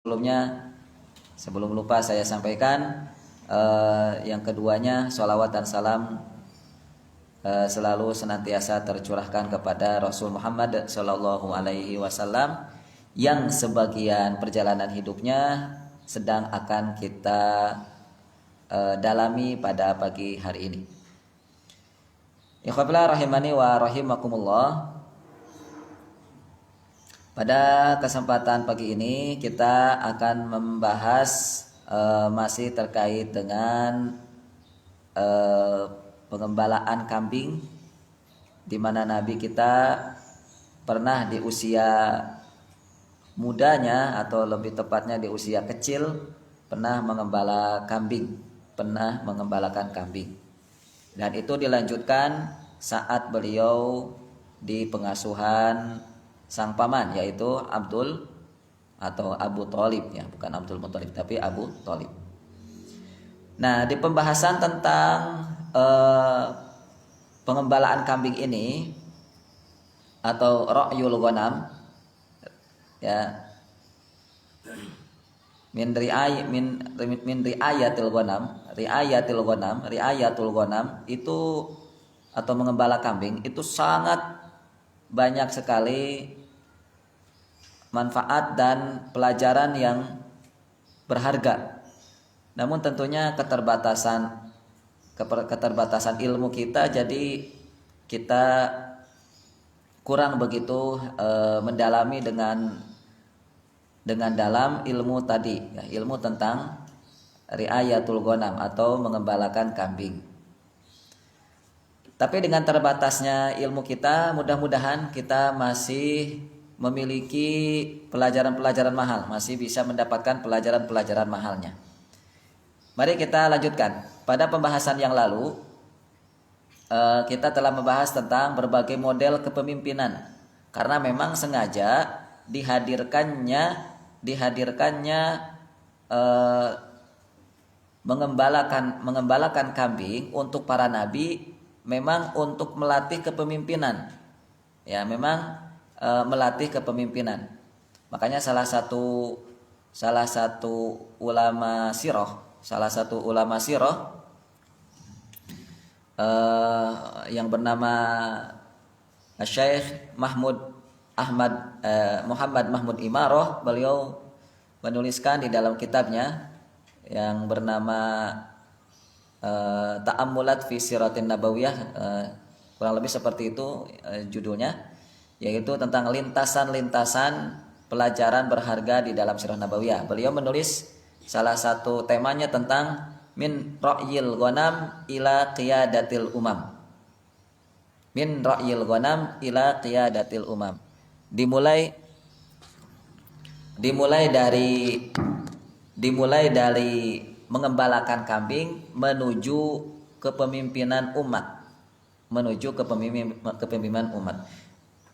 Sebelum lupa saya sampaikan, yang keduanya sholawat dan salam selalu senantiasa tercurahkan kepada Rasul Muhammad Sallallahu Alaihi Wasallam yang sebagian perjalanan hidupnya sedang akan kita dalami pada pagi hari ini. Ikhwafillah rahimani wa rahimakumullah. Pada kesempatan pagi ini kita akan membahas masih terkait dengan pengembalaan kambing, di mana Nabi kita pernah di usia mudanya atau lebih tepatnya di usia kecil pernah mengembalakan kambing. Dan itu dilanjutkan saat beliau di pengasuhan sang paman, yaitu Abdul atau Abu Thalib, ya, bukan Abdul Muthalib tapi Abu Thalib. Nah, di pembahasan tentang pengembalaan kambing ini atau ra'yul ghanam, ya, min riayatil ghanam itu atau mengembala kambing itu sangat banyak sekali manfaat dan pelajaran yang berharga. Namun tentunya keterbatasan ilmu kita, jadi kita kurang begitu mendalami dengan dalam ilmu tadi, ya, ilmu tentang riayatul ghanam atau mengembalakan kambing. Tapi dengan terbatasnya ilmu kita, mudah-mudahan kita masih memiliki pelajaran-pelajaran mahal, masih bisa mendapatkan pelajaran-pelajaran mahalnya. Mari kita lanjutkan. Pada pembahasan yang lalu, kita telah membahas tentang berbagai model kepemimpinan. Karena memang sengaja dihadirkannya mengembalakan kambing untuk para nabi, memang untuk melatih kepemimpinan. Ya, memang melatih kepemimpinan. Makanya salah satu ulama sirah yang bernama Syekh Muhammad Mahmud Imarah, beliau menuliskan di dalam kitabnya yang bernama Ta'ammulat fi Siratin Nabawiyah, kurang lebih seperti itu judulnya, yaitu tentang lintasan-lintasan pelajaran berharga di dalam Sirah Nabawiyah. Beliau menulis salah satu temanya tentang min ra'yil ghanam ila qiyadatil umam. Min ra'yil ghanam ila qiyadatil umam. Dimulai dari mengembalakan kambing menuju kepemimpinan umat.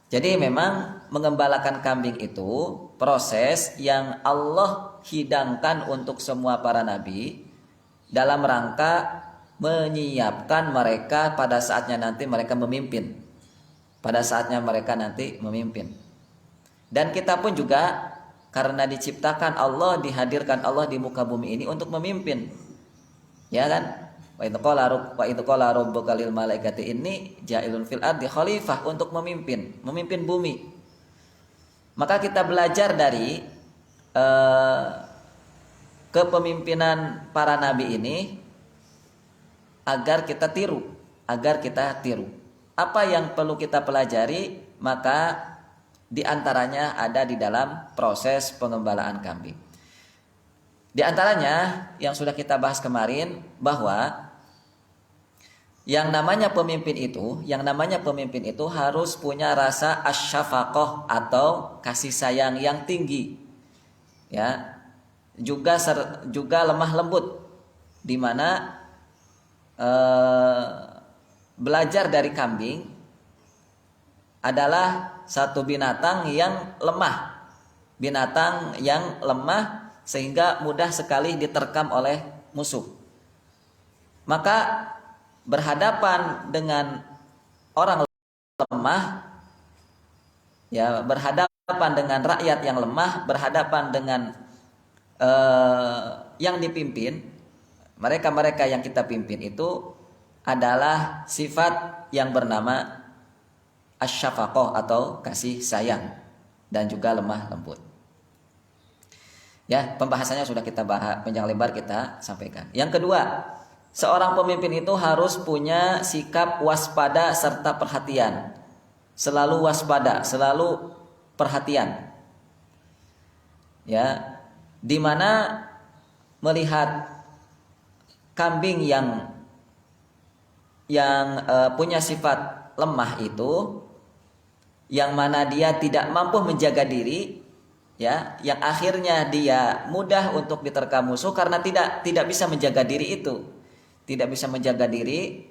Jadi memang mengembalakan kambing itu proses yang Allah hidangkan untuk semua para nabi dalam rangka menyiapkan mereka pada saatnya nanti mereka memimpin. Dan kita pun juga karena dihadirkan Allah di muka bumi ini untuk memimpin. Ya kan? Wa idz qala rabbuka lil malaikati inni ja'ilun fil ardi khalifah, untuk memimpin bumi. Maka kita belajar dari kepemimpinan para nabi ini agar kita tiru. Apa yang perlu kita pelajari? Maka diantaranya ada di dalam proses pengembalaan kambing. Di antaranya yang sudah kita bahas kemarin, bahwa yang namanya pemimpin itu harus punya rasa asyafaqah atau kasih sayang yang tinggi, ya, juga lemah lembut, di mana belajar dari kambing adalah satu binatang yang lemah sehingga mudah sekali diterkam oleh musuh. Maka berhadapan dengan orang lemah, ya, berhadapan dengan rakyat yang lemah, berhadapan dengan yang dipimpin, mereka-mereka yang kita pimpin itu adalah sifat yang bernama asyafaqah atau kasih sayang dan juga lemah lembut. Ya, pembahasannya sudah kita bahas panjang lebar, kita sampaikan. Yang kedua, seorang pemimpin itu harus punya sikap waspada serta perhatian. Selalu waspada, selalu perhatian. Ya, di mana melihat kambing yang punya sifat lemah itu, yang mana dia tidak mampu menjaga diri, ya, yang akhirnya dia mudah untuk diterkam musuh karena tidak bisa menjaga diri itu, tidak bisa menjaga diri,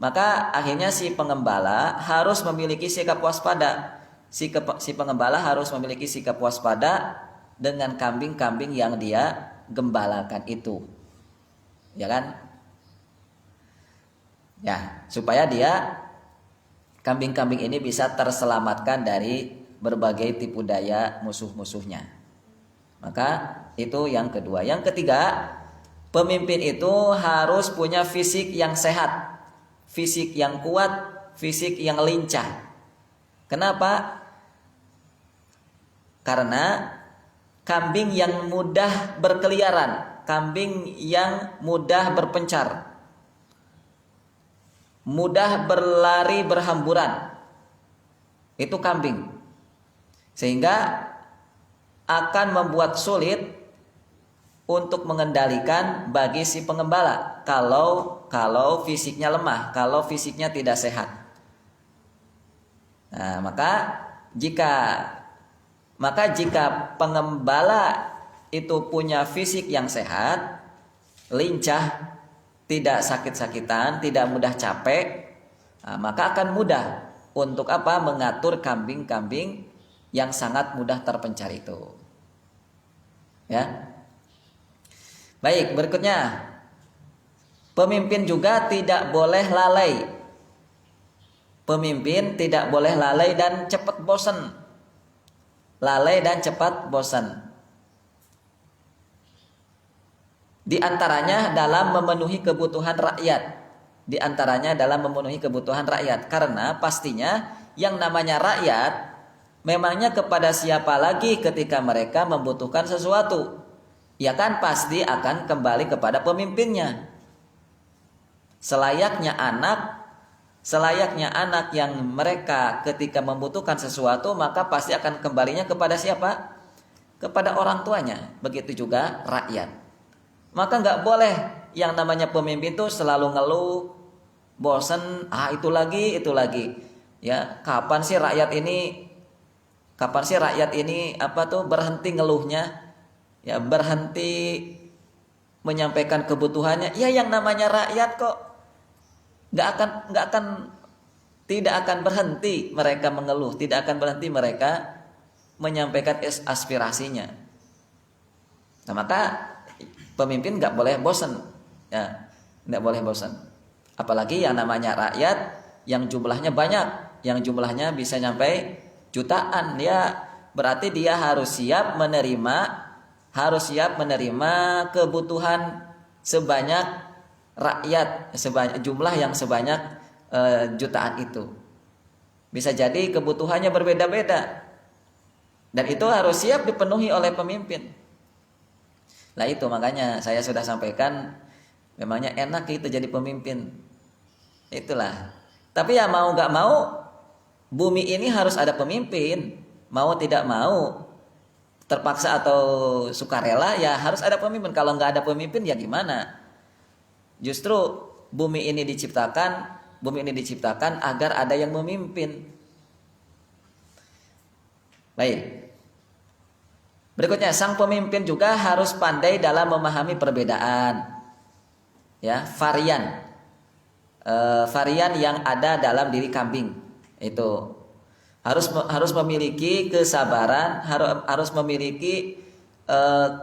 maka akhirnya si pengembala harus memiliki sikap waspada. Si pengembala harus memiliki sikap waspada dengan kambing-kambing yang dia gembalakan itu, ya kan? Ya, supaya dia kambing-kambing ini bisa terselamatkan dari berbagai tipu daya musuh-musuhnya. Maka itu yang kedua. Yang ketiga, pemimpin itu harus punya fisik yang sehat, fisik yang kuat, fisik yang lincah. Kenapa? Karena kambing yang mudah berkeliaran, kambing yang mudah berpencar, mudah berlari berhamburan, itu kambing, sehingga akan membuat sulit untuk mengendalikan bagi si pengembala kalau fisiknya lemah, kalau fisiknya tidak sehat. Nah, maka jika pengembala itu punya fisik yang sehat, lincah, tidak sakit-sakitan, tidak mudah capek, nah, maka akan mudah untuk apa? Mengatur kambing-kambing yang sangat mudah terpencar itu. Ya. Baik, berikutnya, pemimpin juga tidak boleh lalai. Pemimpin tidak boleh lalai dan cepat bosan. Lalai dan cepat bosan. Di antaranya dalam memenuhi kebutuhan rakyat. Di antaranya dalam memenuhi kebutuhan rakyat. Karena pastinya yang namanya rakyat, memangnya kepada siapa lagi ketika mereka membutuhkan sesuatu? Ya kan pasti akan kembali kepada pemimpinnya. Selayaknya anak yang mereka ketika membutuhkan sesuatu, maka pasti akan kembalinya kepada siapa? Kepada orang tuanya. Begitu juga rakyat. Maka nggak boleh yang namanya pemimpin itu selalu ngeluh, bosen, itu lagi. Ya, kapan sih rakyat ini berhenti ngeluhnya? Ya, berhenti menyampaikan kebutuhannya. Ya, yang namanya rakyat kok tidak akan berhenti mereka mengeluh, tidak akan berhenti mereka menyampaikan aspirasinya. Nah, maka pemimpin nggak boleh bosan, ya, nggak boleh bosan. Apalagi yang namanya rakyat yang jumlahnya banyak, yang jumlahnya bisa nyampe jutaan, ya berarti dia harus siap menerima kebutuhan sebanyak rakyat, jumlah yang sebanyak jutaan itu. Bisa jadi kebutuhannya berbeda-beda, dan itu harus siap dipenuhi oleh pemimpin. Nah itu makanya saya sudah sampaikan, memangnya enak itu jadi pemimpin. Itulah. Tapi ya mau gak mau, bumi ini harus ada pemimpin. Mau tidak mau, terpaksa atau sukarela, ya harus ada pemimpin. Kalau gak ada pemimpin ya gimana? Justru bumi ini diciptakan agar ada yang memimpin. Baik. Berikutnya, sang pemimpin juga harus pandai dalam memahami perbedaan, ya, varian yang ada dalam diri kambing. Itu harus memiliki kesabaran, harus memiliki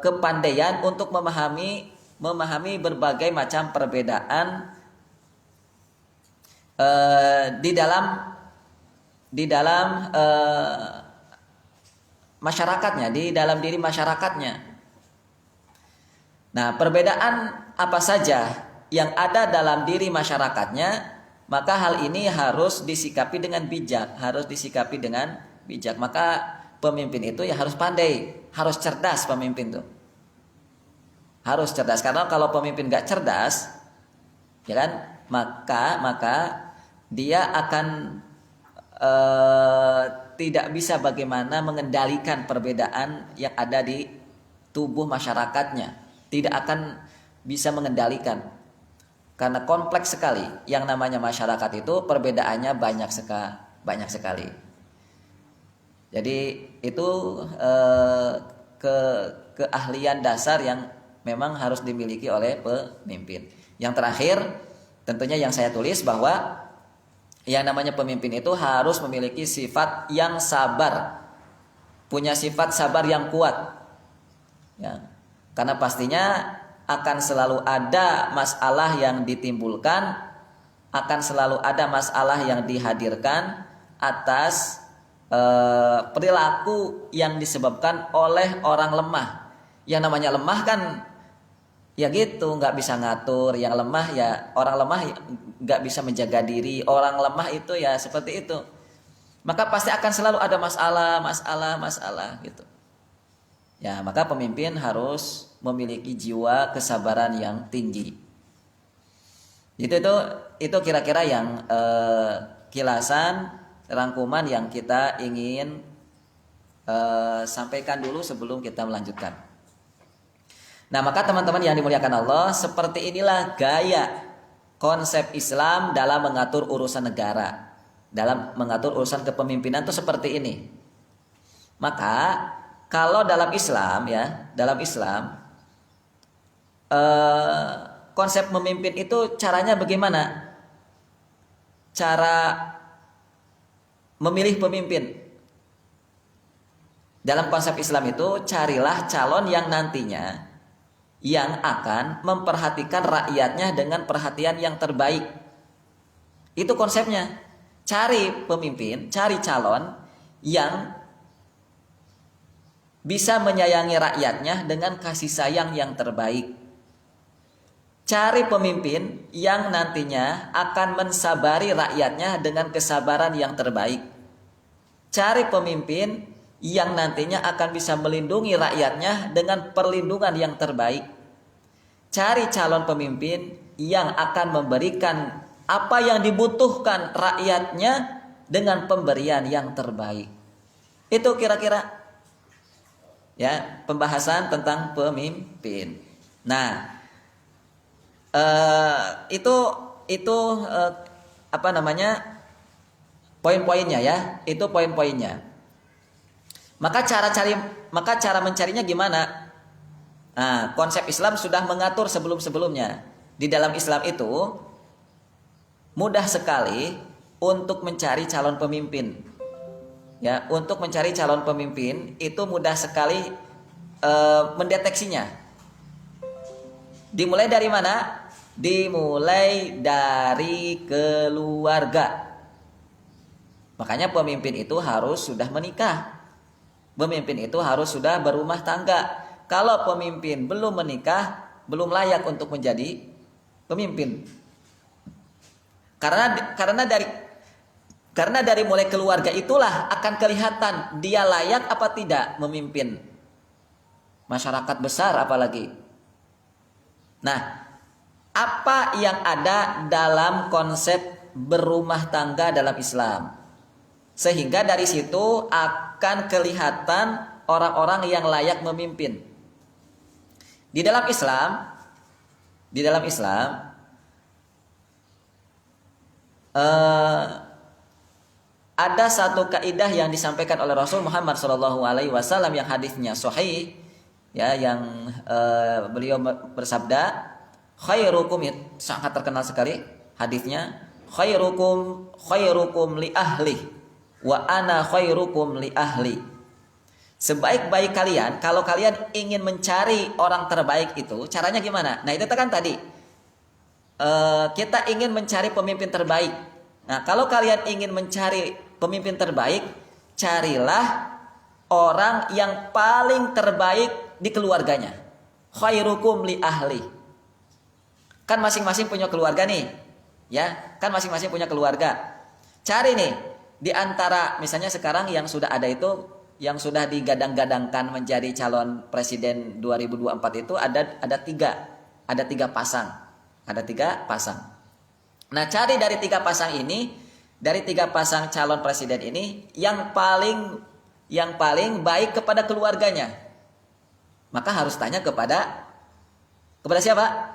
kepandaian untuk memahami berbagai macam perbedaan di dalam masyarakatnya, di dalam diri masyarakatnya. Nah, perbedaan apa saja yang ada dalam diri masyarakatnya, maka hal ini harus disikapi dengan bijak, Maka pemimpin itu ya harus pandai, harus cerdas pemimpin tuh. Harus cerdas, karena kalau pemimpin nggak cerdas, ya kan, maka dia akan tidak bisa bagaimana mengendalikan perbedaan yang ada di tubuh masyarakatnya. Tidak akan bisa mengendalikan, karena kompleks sekali yang namanya masyarakat itu, perbedaannya banyak sekali. Jadi itu keahlian dasar yang memang harus dimiliki oleh pemimpin. Yang terakhir tentunya yang saya tulis bahwa yang namanya pemimpin itu harus memiliki sifat yang sabar, punya sifat sabar yang kuat, ya. Karena pastinya akan selalu ada masalah yang ditimbulkan, akan selalu ada masalah yang dihadirkan atas perilaku yang disebabkan oleh orang lemah. Yang namanya lemah kan ya gitu, nggak bisa ngatur. Yang lemah ya, orang lemah nggak bisa menjaga diri. Orang lemah itu ya seperti itu. Maka pasti akan selalu ada masalah gitu. Ya, maka pemimpin harus memiliki jiwa kesabaran yang tinggi. Itu kira-kira yang kilasan rangkuman yang kita ingin sampaikan dulu sebelum kita melanjutkan. Nah, maka teman-teman yang dimuliakan Allah, seperti inilah gaya konsep Islam dalam mengatur urusan negara, dalam mengatur urusan kepemimpinan itu seperti ini. Maka kalau dalam Islam konsep memimpin itu caranya bagaimana? Cara memilih pemimpin. Dalam konsep Islam itu, carilah calon yang nantinya yang akan memperhatikan rakyatnya dengan perhatian yang terbaik. Itu konsepnya. Cari pemimpin, cari calon yang bisa menyayangi rakyatnya dengan kasih sayang yang terbaik. Cari pemimpin yang nantinya akan mensabari rakyatnya dengan kesabaran yang terbaik. Cari pemimpin yang nantinya akan bisa melindungi rakyatnya dengan perlindungan yang terbaik. Cari calon pemimpin yang akan memberikan apa yang dibutuhkan rakyatnya dengan pemberian yang terbaik. Itu kira-kira ya pembahasan tentang pemimpin. Nah, itu apa namanya, poin-poinnya ya, itu poin-poinnya. Maka cara mencarinya gimana? Nah, konsep Islam sudah mengatur sebelum-sebelumnya. Di dalam Islam itu mudah sekali untuk mencari calon pemimpin. Ya, untuk mencari calon pemimpin itu mudah sekali mendeteksinya. Dimulai dari mana? Dimulai dari keluarga. Makanya pemimpin itu harus sudah menikah. Pemimpin itu harus sudah berumah tangga. Kalau pemimpin belum menikah, belum layak untuk menjadi pemimpin. Karena dari mulai keluarga itulah akan kelihatan dia layak apa tidak memimpin masyarakat besar apalagi. Nah, apa yang ada dalam konsep berumah tangga dalam Islam? Sehingga dari situ akan kelihatan orang-orang yang layak memimpin. Di dalam Islam ada satu kaidah yang disampaikan oleh Rasul Muhammad SAW yang hadisnya sahih, ya, yang beliau bersabda, khairukum, sangat terkenal sekali hadisnya, khairukum li ahli wa ana khairukum li ahli. Sebaik-baik kalian, kalau kalian ingin mencari orang terbaik itu caranya gimana? Nah, itu kan tadi kita ingin mencari pemimpin terbaik. Nah, kalau kalian ingin mencari pemimpin terbaik, carilah orang yang paling terbaik di keluarganya. khairukum li ahli. Kan masing-masing punya keluarga nih. Ya, kan masing-masing punya keluarga. Cari nih di antara misalnya sekarang yang sudah ada itu, yang sudah digadang-gadangkan menjadi calon presiden 2024 itu ada tiga pasang. Ada tiga pasang. Nah, cari dari tiga pasang ini, dari tiga pasang calon presiden ini yang paling baik kepada keluarganya. Maka harus tanya kepada siapa?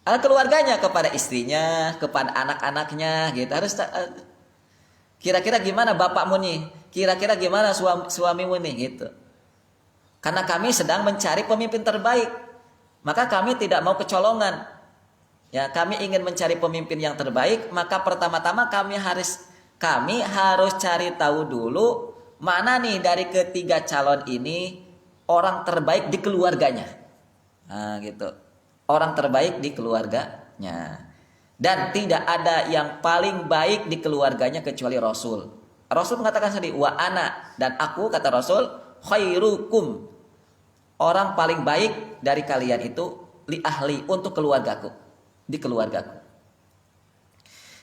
Keluarganya, kepada istrinya, kepada anak-anaknya gitu. Harus kira-kira gimana bapakmu nih? Kira-kira gimana suamimu nih gitu. Karena kami sedang mencari pemimpin terbaik. Maka kami tidak mau kecolongan. Ya, kami ingin mencari pemimpin yang terbaik, maka pertama-tama kami harus cari tahu dulu mana nih dari ketiga calon ini orang terbaik di keluarganya. Nah, gitu. Orang terbaik di keluarganya. Dan tidak ada yang paling baik di keluarganya kecuali Rasul. Rasul mengatakan sendiri, wa ana, dan aku, kata Rasul, khairukum, orang paling baik dari kalian itu li ahli, untuk keluargaku, di keluargaku.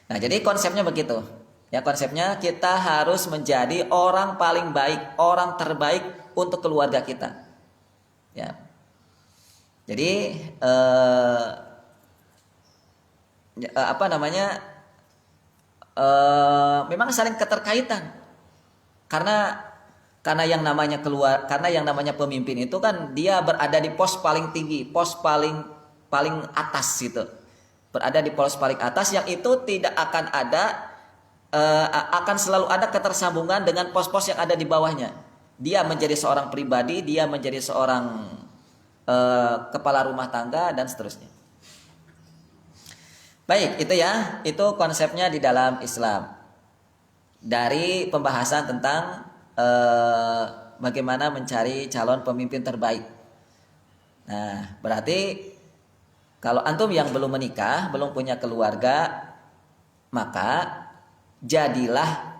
Nah, jadi konsepnya begitu. Ya, konsepnya kita harus menjadi orang paling baik, orang terbaik untuk keluarga kita. Ya. Jadi memang saling keterkaitan. Karena yang namanya pemimpin itu kan dia berada di pos paling tinggi, pos paling atas gitu. Berada di pos paling atas yang itu tidak akan akan selalu ada ketersambungan dengan pos-pos yang ada di bawahnya. Dia menjadi seorang pribadi, dia menjadi seorang kepala rumah tangga dan seterusnya. Baik, itu konsepnya di dalam Islam. Dari pembahasan tentang bagaimana mencari calon pemimpin terbaik. Nah, berarti kalau antum yang belum menikah, belum punya keluarga, maka jadilah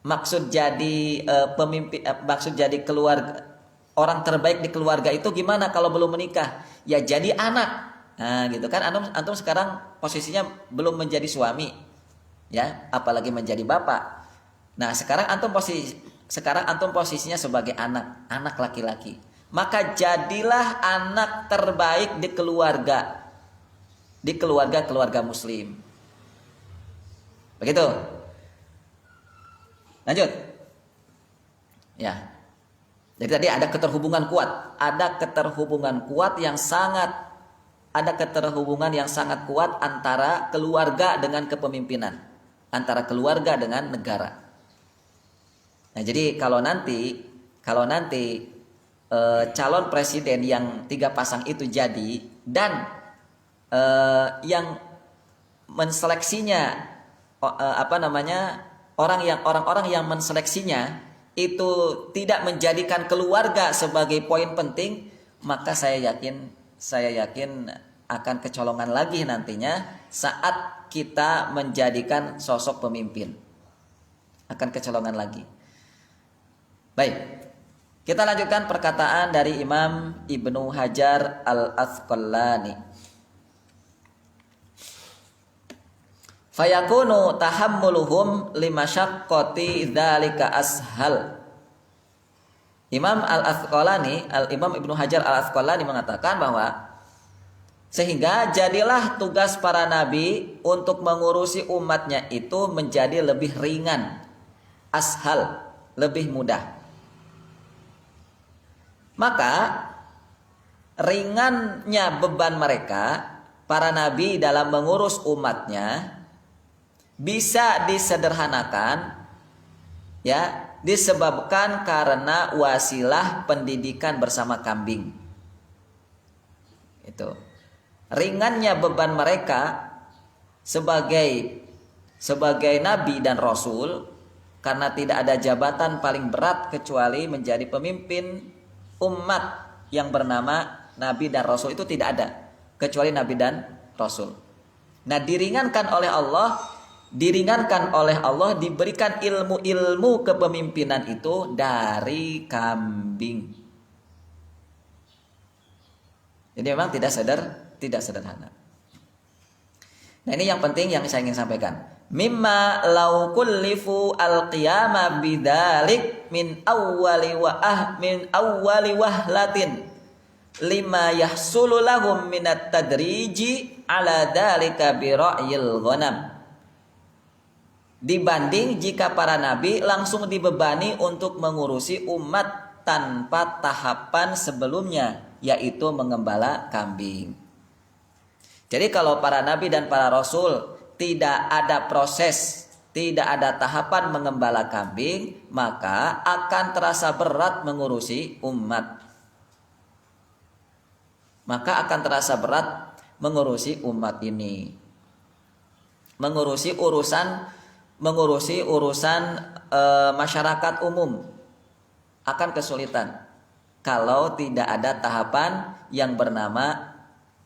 maksud jadi pemimpin, maksud jadi keluarga, orang terbaik di keluarga itu gimana kalau belum menikah? Ya jadi anak. Nah, gitu kan, antum sekarang posisinya belum menjadi suami, ya, apalagi menjadi bapak. Nah, sekarang antum posisinya sebagai anak laki-laki. Maka jadilah anak terbaik di keluarga muslim. Begitu. Lanjut. Ya. Jadi tadi ada keterhubungan yang sangat kuat antara keluarga dengan kepemimpinan, antara keluarga dengan negara. Nah, jadi kalau nanti calon presiden yang tiga pasang itu jadi, dan yang menseleksinya orang-orang yang menseleksinya itu tidak menjadikan keluarga sebagai poin penting, maka saya yakin akan kecolongan lagi nantinya saat kita menjadikan sosok pemimpin. Akan kecolongan lagi. Baik. Kita lanjutkan perkataan dari Imam Ibnu Hajar Al-Asqalani. Fayakunu tahammuluhum limasyaqqati dzalika ashal. Imam Imam Ibnu Hajar Al-Asqalani mengatakan bahwa sehingga jadilah tugas para nabi untuk mengurusi umatnya itu menjadi lebih ringan, ashal, lebih mudah. Maka ringannya beban mereka, para nabi dalam mengurus umatnya, bisa disederhanakan, ya, disebabkan karena wasilah pendidikan bersama kambing. Itu ringannya beban mereka sebagai nabi dan rasul, karena tidak ada jabatan paling berat kecuali menjadi pemimpin umat yang bernama nabi dan rasul, itu tidak ada kecuali nabi dan rasul. Nah, diringankan oleh Allah, diberikan ilmu kepemimpinan itu dari kambing. Jadi memang tidak sederhana. Nah, ini yang penting yang saya ingin sampaikan. Mimma law kullifu al-qiyama bidzalik min awwali wahlatin lima yahsulu lahum minat tadriji ala dzalika bi ra'yil ghanam. Dibanding jika para nabi langsung dibebani untuk mengurusi umat tanpa tahapan sebelumnya, yaitu mengembala kambing. Jadi kalau para nabi dan para rasul tidak ada proses, tidak ada tahapan mengembala kambing, maka akan terasa berat mengurusi umat. Maka akan terasa berat mengurusi umat ini. Mengurusi urusan masyarakat umum akan kesulitan kalau tidak ada tahapan yang bernama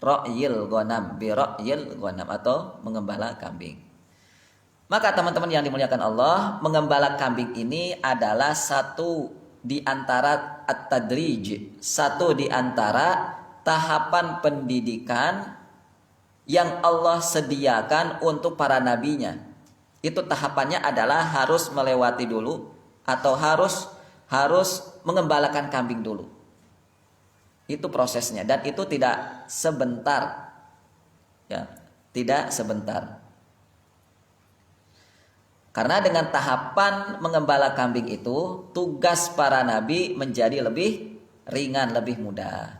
ra'yil ghanam, bi ra'yil ghanam atau mengembala kambing. Maka teman-teman yang dimuliakan Allah, mengembala kambing ini adalah satu di antara at-tadrij, satu di antara tahapan pendidikan yang Allah sediakan untuk para nabinya. Itu tahapannya adalah harus melewati dulu atau harus mengembalakan kambing dulu. Itu prosesnya dan itu tidak sebentar. Ya, tidak sebentar. Karena dengan tahapan mengembala kambing itu, tugas para nabi menjadi lebih ringan, lebih mudah.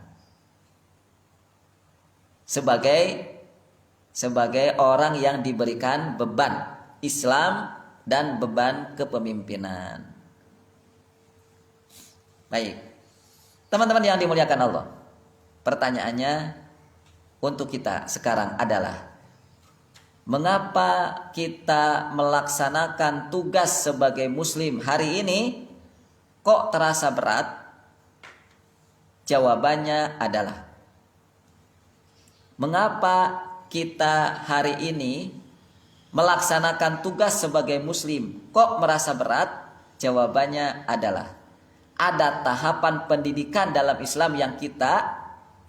Sebagai orang yang diberikan beban Islam dan beban kepemimpinan. Baik. Teman-teman yang dimuliakan Allah, pertanyaannya untuk kita sekarang adalah, mengapa kita melaksanakan tugas sebagai muslim hari ini kok terasa berat? Jawabannya adalah, mengapa kita hari ini melaksanakan tugas sebagai muslim kok merasa berat? Jawabannya adalah, ada tahapan pendidikan dalam Islam yang kita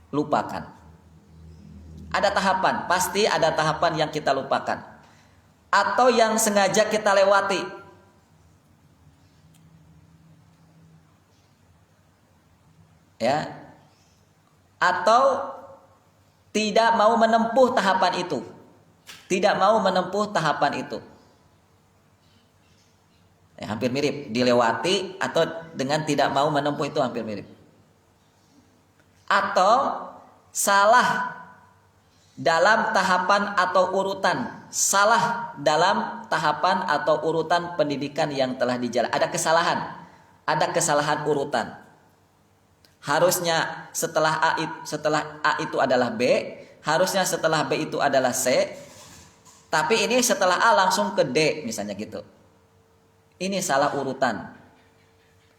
lupakan. Ada tahapan, pasti ada tahapan yang kita lupakan. Atau yang sengaja kita lewati. Ya. Atau tidak mau menempuh tahapan itu. Tidak mau menempuh tahapan itu. Hampir mirip, dilewati atau dengan tidak mau menempuh itu hampir mirip. Atau salah dalam tahapan atau urutan, salah dalam tahapan atau urutan pendidikan yang telah dijalankan. Ada kesalahan urutan. Harusnya setelah A itu adalah B, harusnya setelah B itu adalah C, tapi ini setelah A langsung ke D misalnya gitu. Ini salah urutan.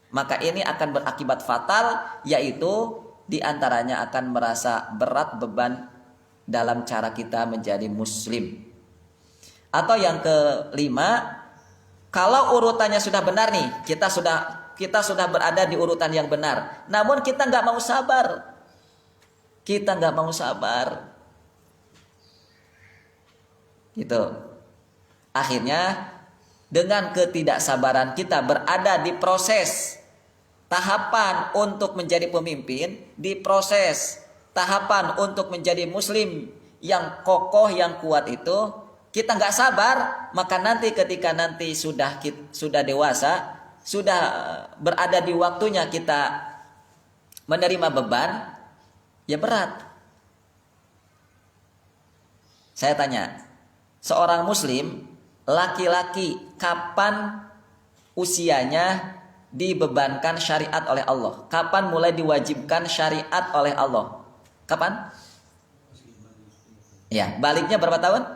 Maka ini akan berakibat fatal, yaitu diantaranya akan merasa berat beban dalam cara kita menjadi muslim. Atau yang kelima, kalau urutannya sudah benar nih, kita sudah berada di urutan yang benar, namun kita nggak mau sabar. Gitu. Akhirnya dengan ketidaksabaran kita berada di proses tahapan untuk menjadi pemimpin, di proses tahapan untuk menjadi muslim yang kokoh, yang kuat itu, kita nggak sabar, maka nanti ketika nanti sudah dewasa, sudah berada di waktunya kita menerima beban, ya berat. Saya tanya, seorang muslim laki-laki kapan usianya dibebankan syariat oleh Allah? Kapan mulai diwajibkan syariat oleh Allah? Kapan? Ya, baliknya berapa tahun?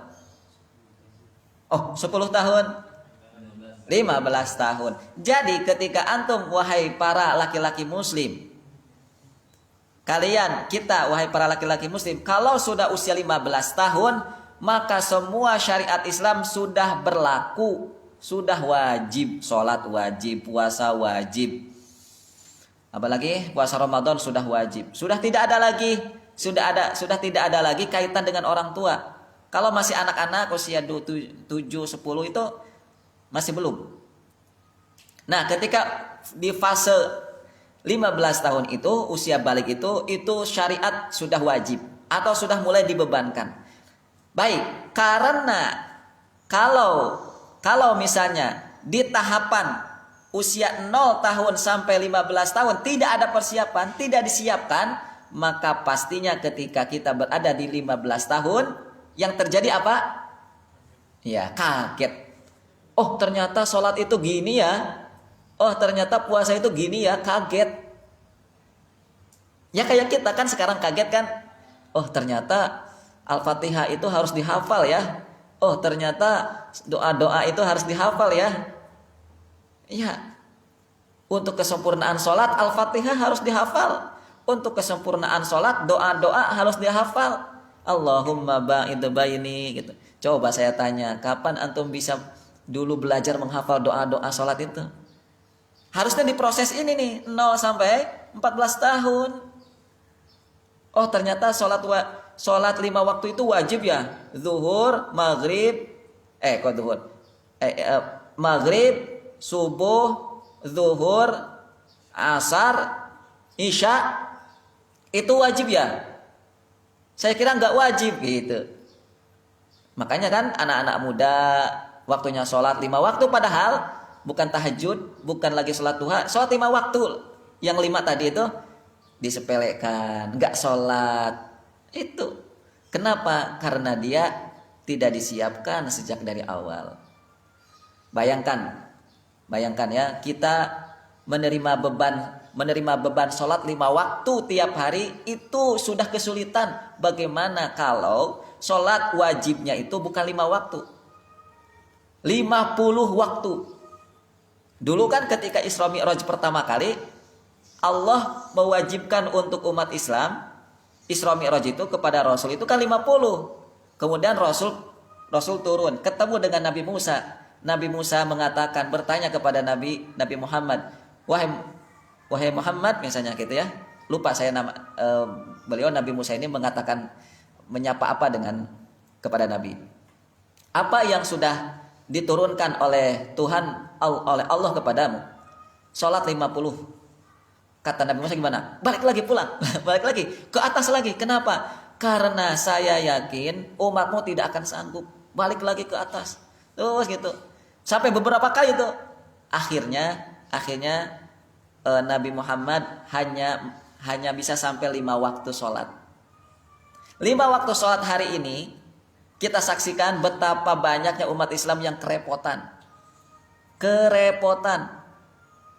Oh, 10 tahun. 15 tahun. Jadi ketika antum, wahai para laki-laki muslim, kita wahai para laki-laki muslim, kalau sudah usia 15 tahun, maka semua syariat Islam sudah berlaku, sudah wajib, sholat wajib, puasa wajib. Apalagi puasa Ramadan sudah wajib. Sudah tidak ada lagi sudah tidak ada lagi kaitan dengan orang tua. Kalau masih anak-anak usia 7, 10 itu masih belum. Nah, ketika di fase 15 tahun itu usia balik itu syariat sudah wajib atau sudah mulai dibebankan. Baik, karena kalau misalnya di tahapan usia 0 tahun sampai 15 tahun tidak ada persiapan, tidak disiapkan, maka pastinya ketika kita berada di 15 tahun yang terjadi apa? Ya, kaget. Oh, ternyata sholat itu gini ya. Oh, ternyata puasa itu gini ya, kaget. Ya kayak kita kan sekarang kaget kan. Oh, ternyata Al-Fatihah itu harus dihafal ya. Oh, ternyata doa-doa itu harus dihafal ya. Ya. Untuk kesempurnaan sholat Al-Fatihah harus dihafal. Untuk kesempurnaan sholat doa-doa harus dihafal. Allahumma ba'id baini gitu. Coba saya tanya, kapan antum bisa dulu belajar menghafal doa-doa sholat itu? Harusnya di proses ini nih, 0 sampai 14 tahun. Oh, ternyata sholat 5 waktu itu wajib ya. Zuhur, maghrib, maghrib, subuh, zuhur, asar, isya, itu wajib ya. Saya kira nggak wajib gitu. Makanya kan anak-anak muda waktunya sholat 5 waktu, padahal bukan tahajud, bukan lagi sholat duha, sholat 5 waktu. Yang 5 tadi itu disepelekan, nggak sholat. Itu kenapa? Karena dia tidak disiapkan sejak dari awal. Bayangkan ya, kita menerima beban sholat 5 waktu tiap hari itu sudah kesulitan. Bagaimana kalau sholat wajibnya itu bukan 5 waktu, 50 waktu. Dulu kan ketika Isra Mi'raj pertama kali Allah mewajibkan untuk umat Islam Isra Mi'raj itu kepada Rasul itu kan 50. Kemudian Rasul turun ketemu dengan Nabi Musa. Nabi Musa mengatakan, bertanya kepada Nabi Muhammad, wahai Muhammad misalnya gitu ya. Lupa saya nama beliau Nabi Musa ini mengatakan menyapa apa kepada Nabi. Apa yang sudah diturunkan oleh Tuhan, oleh Allah kepadamu? Salat 50. Kata Nabi Musa gimana? Balik lagi pulang. Balik lagi ke atas lagi. Kenapa? Karena saya yakin umatmu tidak akan sanggup. Balik lagi ke atas. Terus gitu. Sampai beberapa kali itu. Akhirnya Nabi Muhammad hanya bisa sampai 5 waktu sholat. 5 waktu sholat hari ini kita saksikan betapa banyaknya umat Islam yang kerepotan.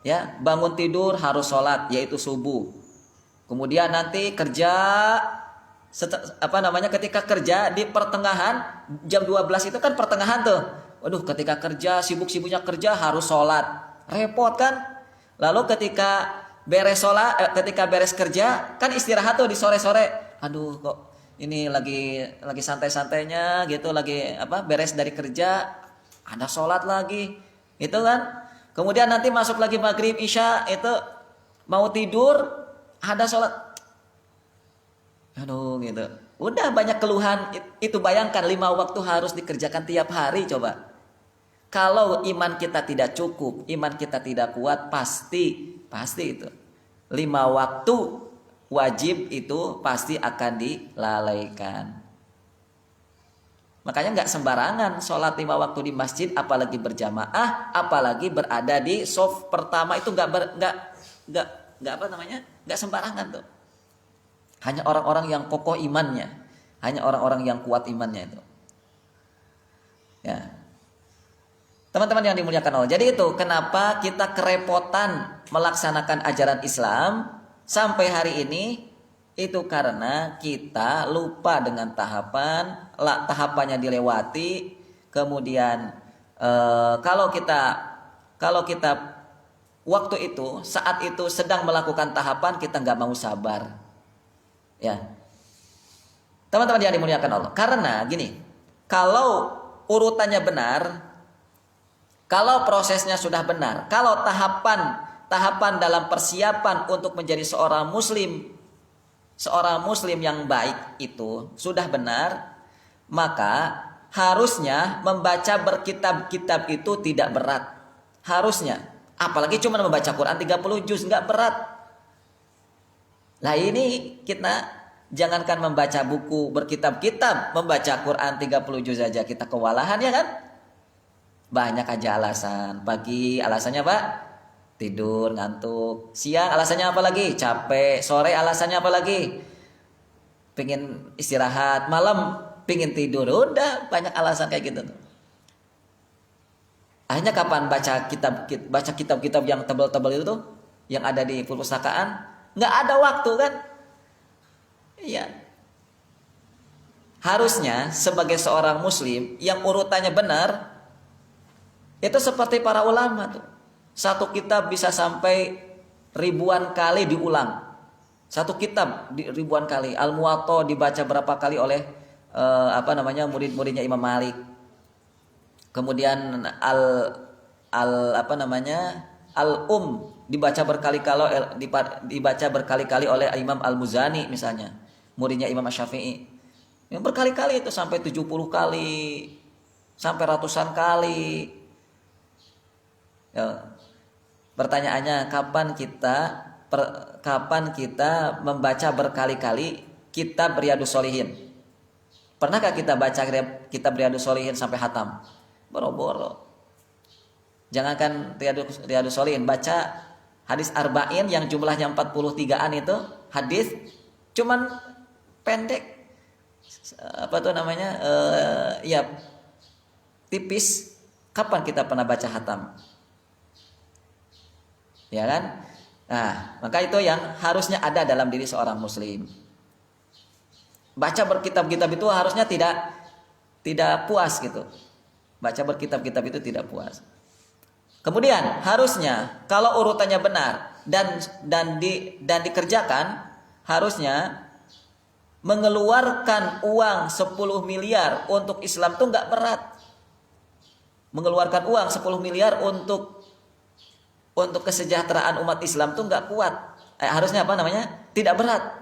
Ya, bangun tidur harus sholat, yaitu subuh. Kemudian nanti kerja, ketika kerja di pertengahan jam 12 itu kan pertengahan tuh. Waduh, ketika kerja sibuk-sibuknya kerja harus sholat, repot kan? Lalu ketika beres kerja kan istirahat tuh di sore-sore. Aduh, kok ini lagi santai-santainya gitu, lagi beres dari kerja, ada sholat lagi, itu kan. Kemudian nanti masuk lagi maghrib, isya, itu mau tidur, ada sholat. Aduh gitu. Udah banyak keluhan. Itu bayangkan 5 waktu harus dikerjakan tiap hari coba. Kalau iman kita tidak cukup, iman kita tidak kuat, pasti itu 5 waktu wajib itu pasti akan dilalaikan. Makanya nggak sembarangan sholat 5 waktu di masjid, apalagi berjamaah, apalagi berada di shaf pertama itu nggak sembarangan tuh. Hanya orang-orang yang kokoh imannya, hanya orang-orang yang kuat imannya itu. Ya. Teman-teman yang dimuliakan Allah. Jadi itu kenapa kita kerepotan melaksanakan ajaran Islam sampai hari ini, itu karena kita lupa dengan tahapannya dilewati. Kemudian kalau kita waktu itu saat itu sedang melakukan tahapan, kita nggak mau sabar. Ya, teman-teman yang dimuliakan Allah. Karena gini, kalau urutannya benar, kalau prosesnya sudah benar, kalau tahapan dalam persiapan untuk menjadi seorang muslim seorang muslim yang baik itu sudah benar, maka harusnya membaca berkitab-kitab itu tidak berat. Harusnya. Apalagi cuma membaca Quran 30 juz, nggak berat. Nah ini kita jangankan membaca buku berkitab-kitab, membaca Quran 30 juz aja kita kewalahan ya kan? Banyak aja alasan. Pagi alasannya Pak? Tidur, ngantuk. Siang alasannya apa lagi? Capek. Sore alasannya apa lagi? Pengen istirahat. Malam pengen tidur. Udah banyak alasan kayak gitu tuh. Akhirnya kapan baca kitab-kitab yang tebal-tebal itu tuh, yang ada di perpustakaan? Nggak ada waktu kan? Iya. Harusnya sebagai seorang muslim yang urutannya benar, itu seperti para ulama tuh. Satu kitab bisa sampai ribuan kali diulang. Satu kitab ribuan kali. Al-Muwatta dibaca berapa kali oleh murid-muridnya Imam Malik. Kemudian dibaca berkali-kali oleh Imam Al-Muzani misalnya, muridnya Imam Asy-Syafi'i. Yang berkali-kali itu sampai 70 kali, sampai ratusan kali. Ya. Pertanyaannya kapan kita membaca berkali-kali kitab Riyadhus Shalihin? Pernahkah kita baca kitab Riyadhus Shalihin sampai hatam? Boro-boro. Jangankan Riyadhus Shalihin, baca hadis arba'in yang jumlahnya 43-an itu hadis cuman pendek. Tipis. Kapan kita pernah baca hatam? Ya kan? Nah, maka itu yang harusnya ada dalam diri seorang muslim. Baca berkitab-kitab itu harusnya tidak puas gitu. Baca berkitab-kitab itu tidak puas. Kemudian harusnya kalau urutannya benar dan dikerjakan, harusnya mengeluarkan uang 10 miliar untuk Islam itu nggak berat. Mengeluarkan uang 10 miliar untuk kesejahteraan umat Islam itu nggak kuat. Harusnya tidak berat.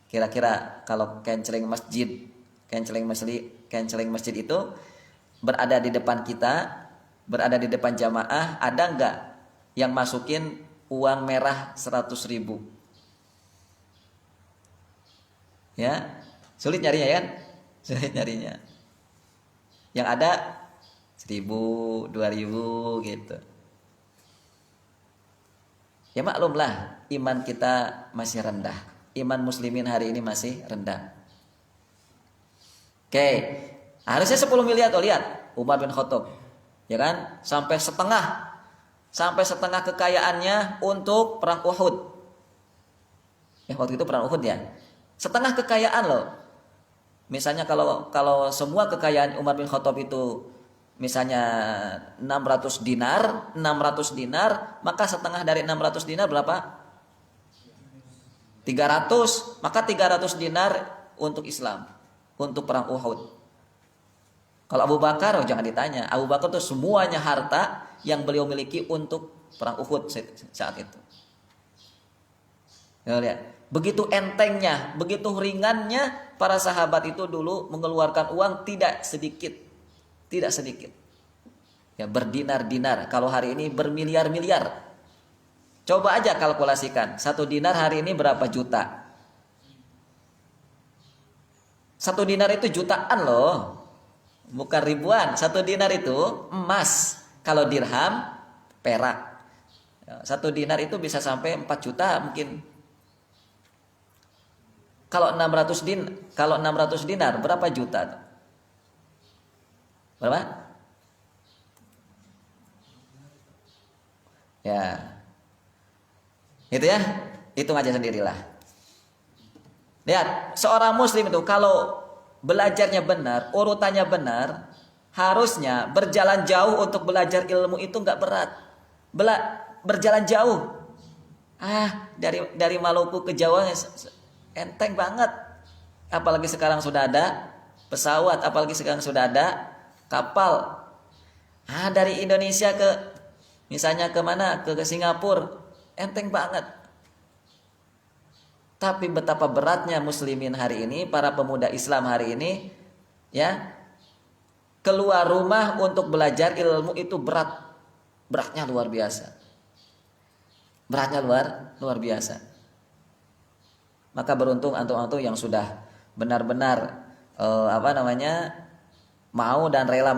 Kira-kira kalau canceling masjid itu berada di depan kita, berada di depan jamaah, ada nggak yang masukin uang merah 100.000? Ya, sulit nyarinya ya kan? Sulit nyarinya. Yang ada 1.000, 2.000 gitu. Ya maklumlah, iman kita masih rendah. Iman muslimin hari ini masih rendah. Oke, harusnya 10 miliar tuh, lihat Umar bin Khattab, ya kan? Sampai setengah kekayaannya untuk perang Uhud. Waktu itu perang Uhud ya. Setengah kekayaan loh. Misalnya kalau semua kekayaan Umar bin Khattab itu misalnya 600 dinar, maka setengah dari 600 dinar berapa? 300, maka 300 dinar untuk Islam, untuk perang Uhud. Kalau Abu Bakar, jangan ditanya. Abu Bakar itu semuanya harta yang beliau miliki untuk perang Uhud saat itu. Ya, lihat. Begitu entengnya, begitu ringannya para sahabat itu dulu mengeluarkan uang tidak sedikit. Tidak sedikit. Ya, berdinar-dinar. Kalau hari ini bermiliar-miliar. Coba aja kalkulasikan. 1 dinar hari ini berapa juta? 1 dinar itu jutaan loh. Bukan ribuan. 1 dinar itu emas. Kalau dirham, perak. 1 dinar itu bisa sampai 4 juta mungkin. Kalau 600 dinar berapa juta? Berapa? Ya. Itu ya, hitung aja sendirilah. Lihat, seorang muslim itu kalau belajarnya benar, urutannya benar, harusnya berjalan jauh untuk belajar ilmu itu nggak berat. Berjalan jauh. Dari Maluku ke Jawa enteng banget. Apalagi sekarang sudah ada pesawat, apalagi sekarang sudah ada kapal. Dari Indonesia ke misalnya ke mana? Ke Singapura. enteng banget. Tapi betapa beratnya muslimin hari ini, para pemuda Islam hari ini, ya, keluar rumah untuk belajar ilmu itu beratnya luar biasa, beratnya luar biasa. Maka beruntung antum-antum yang sudah benar-benar mau dan rela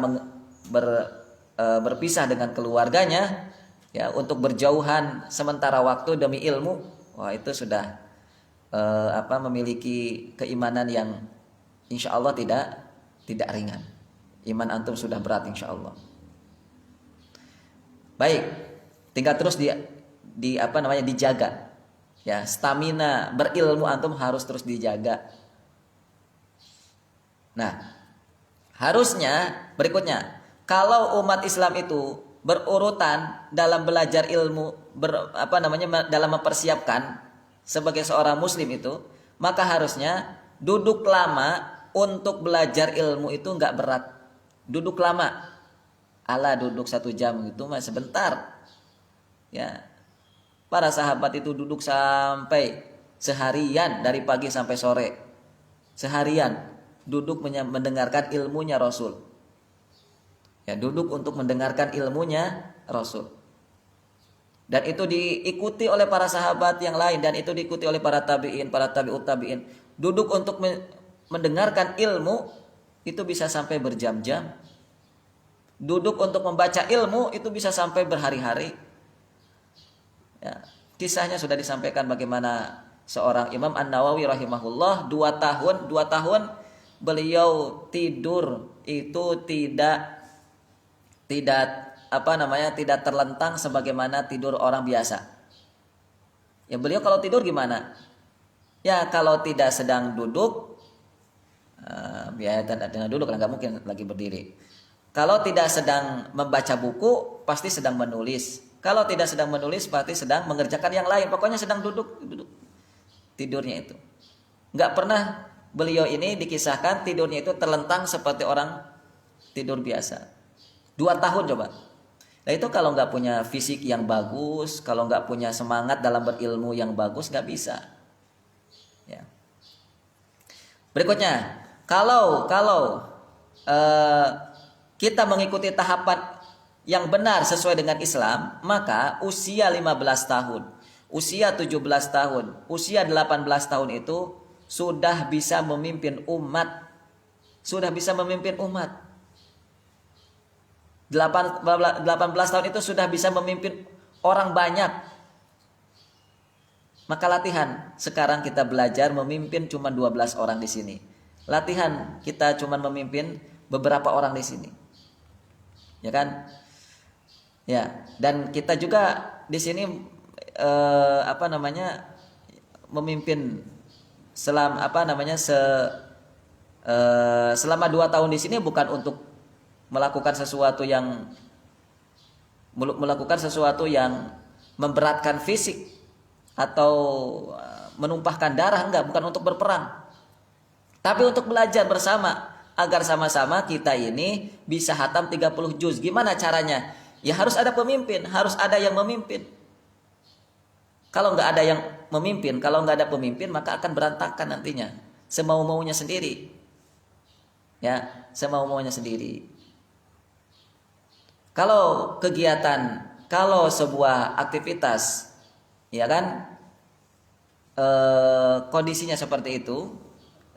berpisah dengan keluarganya, ya, untuk berjauhan sementara waktu demi ilmu. Wah, itu sudah memiliki keimanan yang insya Allah tidak ringan. Iman antum sudah berat insya Allah. Baik, tinggal terus dijaga. Ya, stamina berilmu antum harus terus dijaga. Nah, harusnya berikutnya, kalau umat Islam itu berurutan dalam belajar ilmu, dalam mempersiapkan sebagai seorang muslim itu, maka harusnya duduk lama untuk belajar ilmu itu nggak berat. Duduk lama, duduk 1 jam gitu mah sebentar. Ya, para sahabat itu duduk sampai seharian, dari pagi sampai sore, seharian duduk mendengarkan ilmunya Rasul. Ya, duduk untuk mendengarkan ilmunya Rasul. Dan itu diikuti oleh para sahabat yang lain, dan itu diikuti oleh para tabi'in, para tabi'ut tabi'in. Duduk untuk mendengarkan ilmu itu bisa sampai berjam-jam. Duduk untuk membaca ilmu itu bisa sampai berhari-hari. Ya, kisahnya sudah disampaikan bagaimana seorang Imam An-Nawawi rahimahullah 2 tahun beliau tidur itu tidak terlentang sebagaimana tidur orang biasa. Ya, beliau kalau tidur gimana? Ya, kalau tidak sedang duduk, dengan duduk nggak mungkin lagi berdiri. Kalau tidak sedang membaca buku, pasti sedang menulis. Kalau tidak sedang menulis, pasti sedang mengerjakan yang lain. Pokoknya sedang duduk tidurnya itu. Nggak pernah beliau ini dikisahkan tidurnya itu terlentang seperti orang tidur biasa. 2 tahun coba. Nah, itu kalau nggak punya fisik yang bagus, kalau nggak punya semangat dalam berilmu yang bagus, nggak bisa. Ya. Berikutnya, kalau kita mengikuti tahapan yang benar sesuai dengan Islam, maka usia 15 tahun, usia 17 tahun, usia 18 tahun itu sudah bisa memimpin umat. Sudah bisa memimpin umat. 18 tahun itu sudah bisa memimpin orang banyak. Maka latihan. Sekarang kita belajar memimpin cuma 12 orang di sini. Latihan kita cuma memimpin beberapa orang di sini. Ya kan? Ya, dan kita juga di sini memimpin selama 2 tahun di sini bukan untuk melakukan sesuatu yang memberatkan fisik atau menumpahkan darah, enggak, bukan untuk berperang. Tapi untuk belajar bersama agar sama-sama kita ini bisa hatam 30 juz. Gimana caranya? Ya harus ada pemimpin, harus ada yang memimpin. Kalau nggak ada yang memimpin, kalau nggak ada pemimpin, maka akan berantakan nantinya. Semau-maunya sendiri. Ya, semau-maunya sendiri. Kalau sebuah aktivitas, ya kan, kondisinya seperti itu,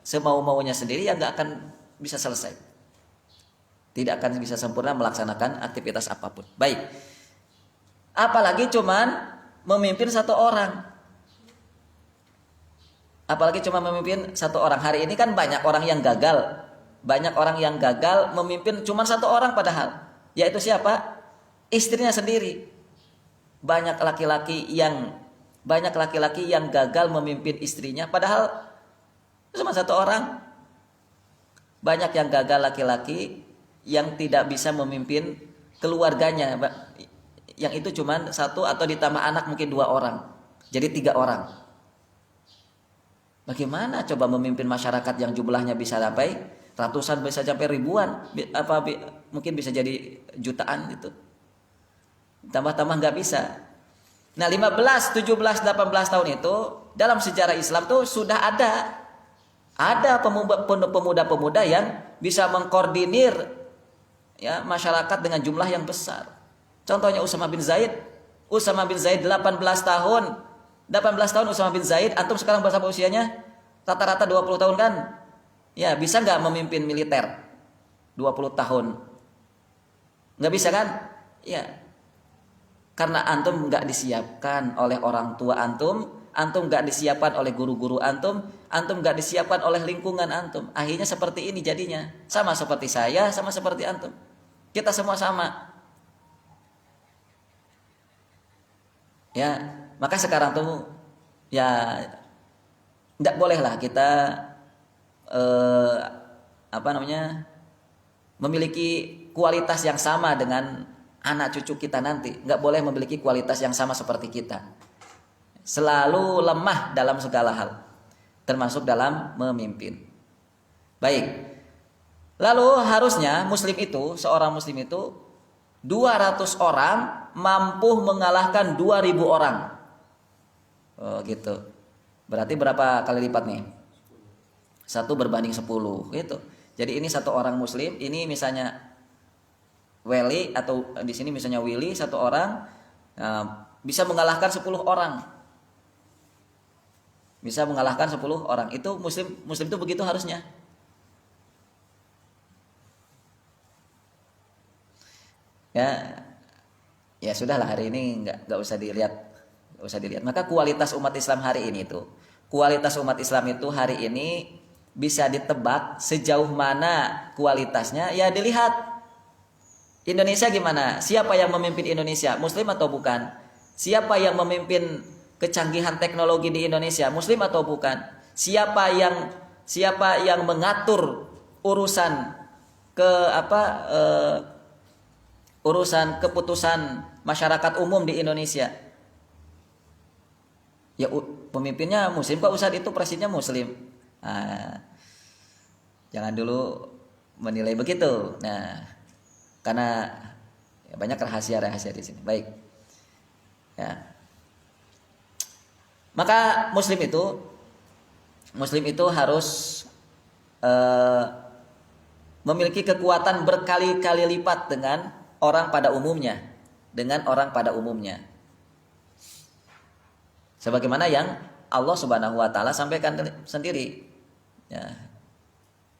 semau-maunya sendiri, ya nggak akan bisa selesai. Tidak akan bisa sempurna melaksanakan aktivitas apapun. Baik. Apalagi cuman memimpin 1 orang. Apalagi cuma memimpin 1 orang. Hari ini kan banyak orang yang gagal. Banyak orang yang gagal memimpin cuma 1 orang padahal. Yaitu siapa? Istrinya sendiri. Banyak laki-laki yang gagal memimpin istrinya padahal cuma 1 orang. Banyak yang gagal laki-laki yang tidak bisa memimpin keluarganya. Yang itu cuma 1 atau ditambah anak mungkin 2 orang. Jadi 3 orang. Bagaimana coba memimpin masyarakat yang jumlahnya bisa sampai ratusan, bisa sampai ribuan, mungkin bisa jadi jutaan gitu. Tambah-tambah nggak bisa. Nah 15, 17, 18 tahun itu dalam sejarah Islam tuh sudah ada pemuda-pemuda yang bisa mengkoordinir ya masyarakat dengan jumlah yang besar. Contohnya Usama bin Zaid. Usama bin Zaid 18 tahun. 18 tahun Usama bin Zaid, antum sekarang berapa usianya? Rata-rata 20 tahun kan? Ya, bisa nggak memimpin militer? 20 tahun. Nggak bisa kan? Ya. Karena antum nggak disiapkan oleh orang tua antum nggak disiapkan oleh guru-guru antum nggak disiapkan oleh lingkungan antum. Akhirnya seperti ini jadinya. Sama seperti saya, sama seperti antum. Kita semua sama. Ya, maka sekarang tuh ya nggak bolehlah kita memiliki kualitas yang sama dengan anak cucu kita nanti. Nggak boleh memiliki kualitas yang sama seperti kita. Selalu lemah dalam segala hal, termasuk dalam memimpin. Baik. Lalu harusnya seorang muslim itu 200 orang mampu mengalahkan 2000 orang. Oh gitu. Berarti berapa kali lipat nih? 1 berbanding 10 gitu. Jadi ini satu orang muslim, ini misalnya Weli atau di sini misalnya Willy satu orang bisa mengalahkan 10 orang. Bisa mengalahkan 10 orang. Itu muslim itu begitu harusnya. Ya sudahlah, hari ini nggak usah dilihat. Maka kualitas umat Islam hari ini hari ini bisa ditebak sejauh mana kualitasnya, ya dilihat Indonesia gimana? Siapa yang memimpin Indonesia? Muslim atau bukan? Siapa yang memimpin kecanggihan teknologi di Indonesia? Muslim atau bukan? Siapa yang mengatur urusan urusan keputusan masyarakat umum di Indonesia? Ya pemimpinnya muslim kok, Ustadz itu presidennya muslim. Nah, jangan dulu menilai begitu. Nah, karena ya banyak rahasia-rahasia di sini. Baik. Ya. Maka muslim itu harus memiliki kekuatan berkali-kali lipat dengan orang pada umumnya. Sebagaimana yang Allah Subhanahu wa taala sampaikan sendiri. Ya.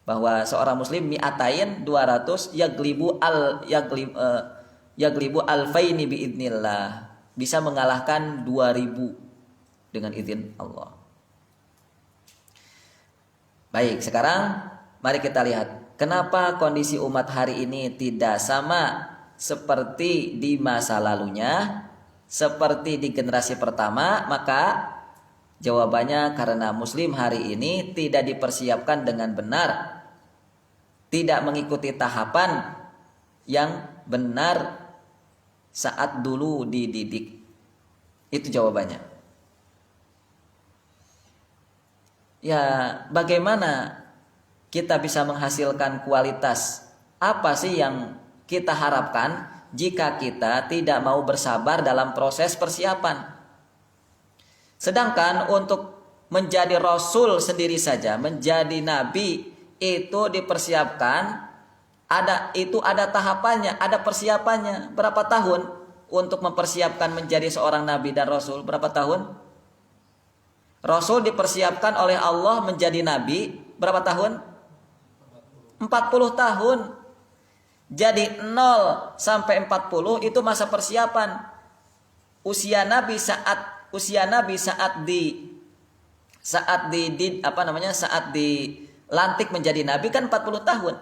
Bahwa seorang muslim mi'atain 200 yaglibu alfaini biidnillah, bisa mengalahkan 2000 dengan izin Allah. Baik, sekarang mari kita lihat kenapa kondisi umat hari ini tidak sama seperti di masa lalunya, seperti di generasi pertama. Maka jawabannya karena muslim hari ini tidak dipersiapkan dengan benar, tidak mengikuti tahapan yang benar saat dulu dididik. Itu jawabannya. Ya, bagaimana kita bisa menghasilkan kualitas? Apa sih yang kita harapkan jika kita tidak mau bersabar dalam proses persiapan? Sedangkan untuk menjadi rasul sendiri saja, menjadi nabi, itu dipersiapkan, ada tahapannya, ada persiapannya. Berapa tahun untuk mempersiapkan menjadi seorang nabi dan rasul? Berapa tahun? Rasul dipersiapkan oleh Allah menjadi nabi berapa tahun? 40 tahun. Jadi 0 sampai 40 itu masa persiapan. Usia nabi saat dilantik menjadi nabi kan 40 tahun.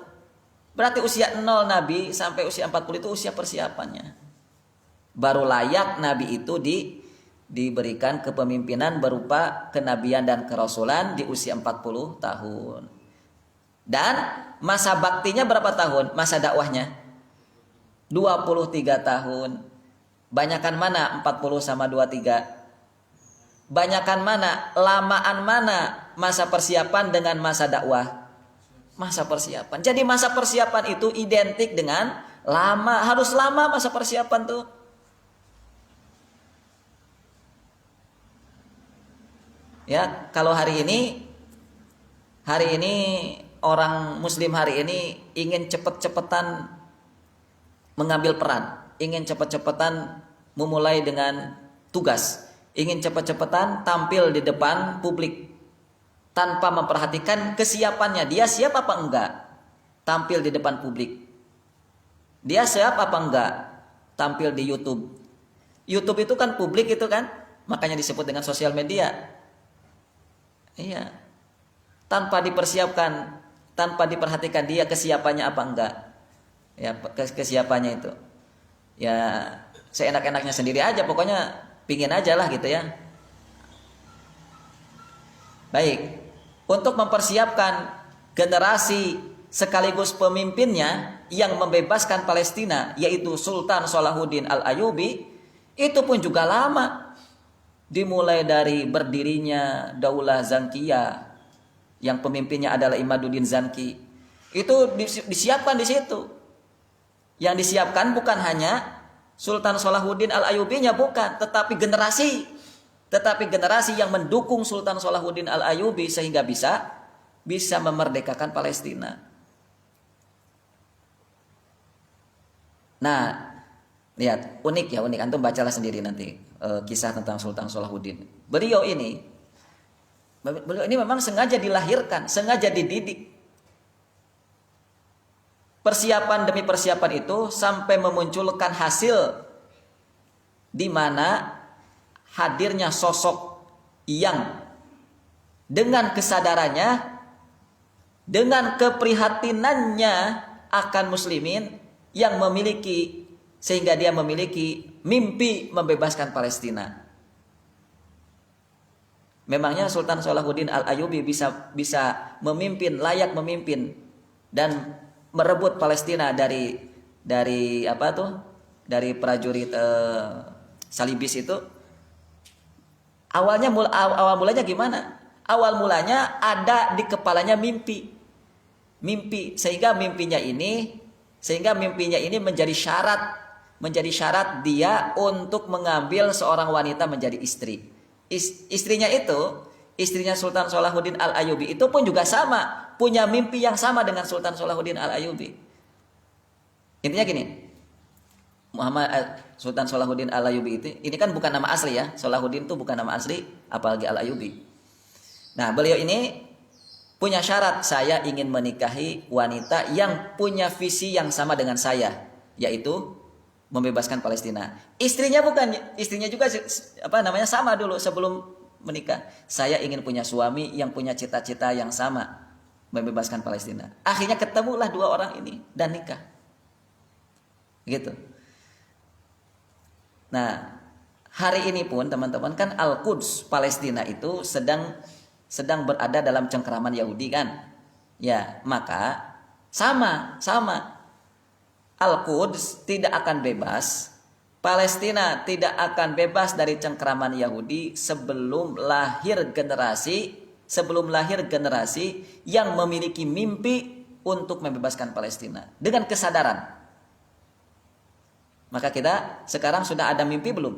Berarti usia 0 nabi sampai usia 40 itu usia persiapannya. Baru layak nabi itu diberikan kepemimpinan berupa kenabian dan kerasulan di usia 40 tahun. Dan masa baktinya berapa tahun? Masa dakwahnya 23 tahun. Banyakan mana 40 sama 23? Banyakan mana? Lamaan mana masa persiapan dengan masa dakwah? Masa persiapan. Jadi masa persiapan itu identik dengan lama. Harus lama masa persiapan tuh. Ya, kalau hari ini orang muslim hari ini ingin cepet-cepetan mengambil peran, ingin cepet-cepetan memulai dengan tugas, ingin cepet-cepetan tampil di depan publik tanpa memperhatikan kesiapannya. Dia siap apa enggak tampil di depan publik? Dia siap apa enggak tampil di YouTube? YouTube itu kan publik itu kan, makanya disebut dengan sosial media. Iya. Tanpa dipersiapkan, tanpa diperhatikan dia kesiapannya apa enggak. Ya, kesiapannya itu. Ya, seenak-enaknya sendiri aja, pokoknya pingin aja lah gitu ya. Baik. Untuk mempersiapkan generasi sekaligus pemimpinnya yang membebaskan Palestina, yaitu Sultan Salahuddin Al-Ayyubi, itu pun juga lama. Dimulai dari berdirinya Daulah Zankiyah yang pemimpinnya adalah Imaduddin Zanki. Itu disiapkan di situ. Yang disiapkan bukan hanya Sultan Salahuddin Al-Ayyubinya, bukan, tetapi generasi yang mendukung Sultan Salahuddin Al-Ayyubi sehingga bisa memerdekakan Palestina. Nah, lihat, unik ya, unik. Antum bacalah sendiri nanti kisah tentang Sultan Salahuddin. Beliau ini memang sengaja dilahirkan, sengaja dididik. Persiapan demi persiapan itu sampai memunculkan hasil di mana hadirnya sosok yang dengan kesadarannya, dengan keprihatinannya akan muslimin yang memiliki, sehingga dia memiliki mimpi membebaskan Palestina. Memangnya Sultan Salahuddin Al-Ayyubi bisa memimpin, layak memimpin dan merebut Palestina dari apa tuh? Dari prajurit Salibis itu. Awal mulanya gimana? Awal mulanya ada di kepalanya mimpi sehingga mimpinya ini menjadi syarat dia untuk mengambil seorang wanita menjadi istri. Istrinya Sultan Salahuddin Al-Ayyubi itu pun juga sama, punya mimpi yang sama dengan Sultan Salahuddin Al-Ayyubi. Intinya gini, Sultan Salahuddin Al-Ayyubi ini kan bukan nama asli ya. Salahuddin itu bukan nama asli, apalagi Al-Ayyubi. Nah, beliau ini punya syarat, saya ingin menikahi wanita yang punya visi yang sama dengan saya, yaitu membebaskan Palestina. Istrinya juga sama dulu sebelum menikah. Saya ingin punya suami yang punya cita-cita yang sama, membebaskan Palestina. Akhirnya ketemulah dua orang ini dan nikah. Gitu. Nah, hari ini pun teman-teman kan Al-Quds Palestina itu sedang berada dalam cengkeraman Yahudi kan. Ya, maka sama Al-Quds tidak akan bebas, Palestina tidak akan bebas dari cengkeraman Yahudi sebelum lahir generasi yang memiliki mimpi untuk membebaskan Palestina dengan kesadaran. Maka kita sekarang sudah ada mimpi belum?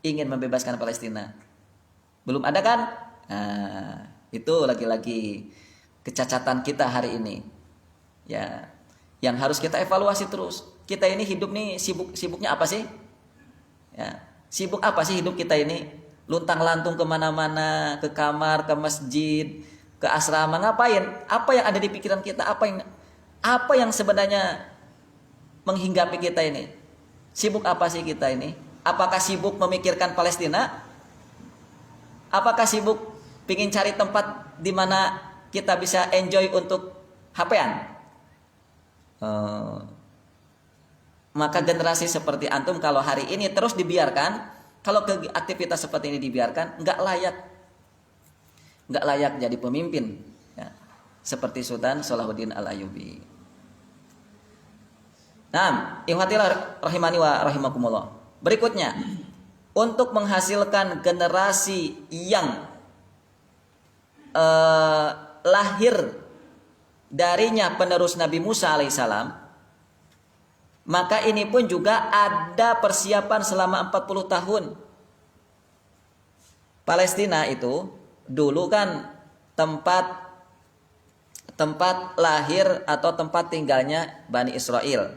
Ingin membebaskan Palestina? Belum ada kan? Nah, itu lagi-lagi kecacatan kita hari ini. Ya. Yang harus kita evaluasi terus. Kita ini hidup nih sibuknya apa sih? Ya, sibuk apa sih hidup kita ini? Luntang-lantung kemana-mana, ke kamar, ke masjid, ke asrama, ngapain? Apa yang ada di pikiran kita? Apa yang sebenarnya menghinggapi kita ini? Sibuk apa sih kita ini? Apakah sibuk memikirkan Palestina? Apakah sibuk pingin cari tempat di mana kita bisa enjoy untuk HP-an? Maka generasi seperti antum kalau hari ini terus dibiarkan, kalau aktivitas seperti ini dibiarkan, nggak layak jadi pemimpin ya, seperti Sultan Salahuddin Al-Ayyubi. Nah, ihwatilah rahimani wa rahimakumullah. Berikutnya, untuk menghasilkan generasi yang lahir darinya penerus Nabi Musa alaihissalam, maka ini pun juga ada persiapan selama 40 tahun. Palestina itu dulu kan tempat lahir atau tempat tinggalnya Bani Israel,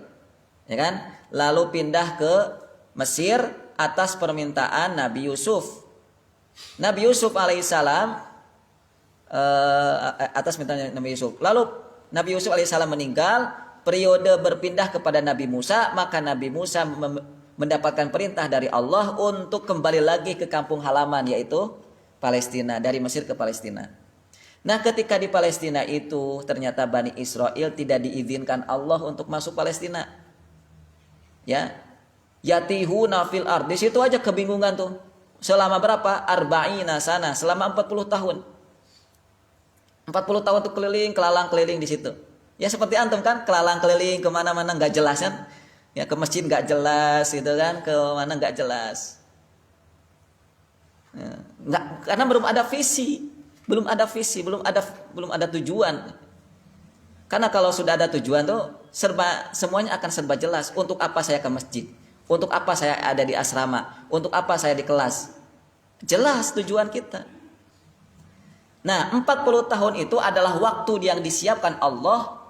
ya kan? Lalu pindah ke Mesir atas permintaan Nabi Yusuf. Nabi Yusuf alaihissalam atas permintaan Nabi Yusuf. Lalu Nabi Yusuf alaihissalam meninggal, periode berpindah kepada Nabi Musa, maka Nabi Musa mendapatkan perintah dari Allah untuk kembali lagi ke kampung halaman, yaitu Palestina, dari Mesir ke Palestina. Nah, ketika di Palestina itu ternyata Bani Israel tidak diizinkan Allah untuk masuk Palestina. Ya. Yatihuna fil ard. Di situ aja kebingungan tuh. Selama berapa? Arba'ina sana, selama 40 tahun. 40 tahun tuh keliling, kelalang keliling di situ. Ya seperti antum kan, kelalang keliling kemana-mana nggak jelas kan? Ya ke masjid nggak jelas, gitu kan? Ke mana nggak jelas. Ya, nggak, karena belum ada visi, belum ada tujuan. Karena kalau sudah ada tujuan tuh semuanya akan serba jelas. Untuk apa saya ke masjid? Untuk apa saya ada di asrama? Untuk apa saya di kelas? Jelas tujuan kita. Nah, 40 tahun itu adalah waktu yang disiapkan Allah.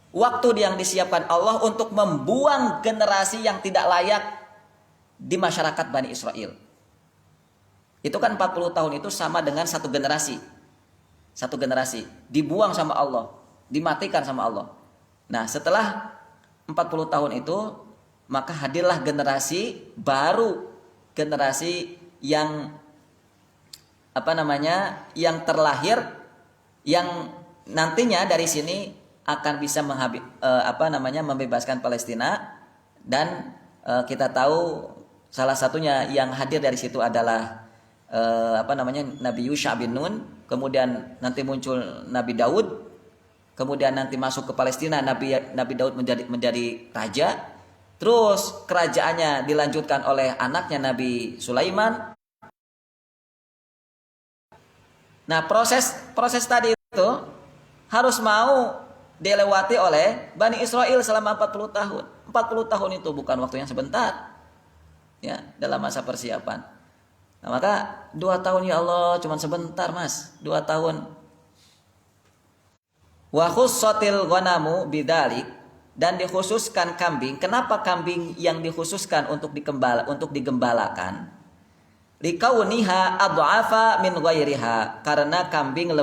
Waktu yang disiapkan Allah untuk membuang generasi yang tidak layak di masyarakat Bani Israel. Itu kan 40 tahun itu sama dengan satu generasi. Satu generasi dibuang sama Allah, dimatikan sama Allah. Nah, setelah 40 tahun itu maka hadirlah generasi baru, generasi yang yang terlahir, yang nantinya dari sini akan bisa membebaskan Palestina. Dan kita tahu salah satunya yang hadir dari situ adalah Nabi Yusha bin Nun, kemudian nanti muncul Nabi Daud, kemudian nanti masuk ke Palestina Nabi Daud menjadi raja, terus kerajaannya dilanjutkan oleh anaknya Nabi Sulaiman. Nah, proses tadi itu harus mau dilewati oleh Bani Israel selama 40 tahun. 40 tahun itu bukan waktu yang sebentar. Ya, dalam masa persiapan. Nah, maka 2 tahun ya Allah, cuma sebentar Mas, 2 tahun. Wa khussatil ghanamu bidzalik, dan dikhususkan kambing. Kenapa kambing yang dikhususkan untuk digembalakan? Likauniha adhafa min ghairiha, karena kambing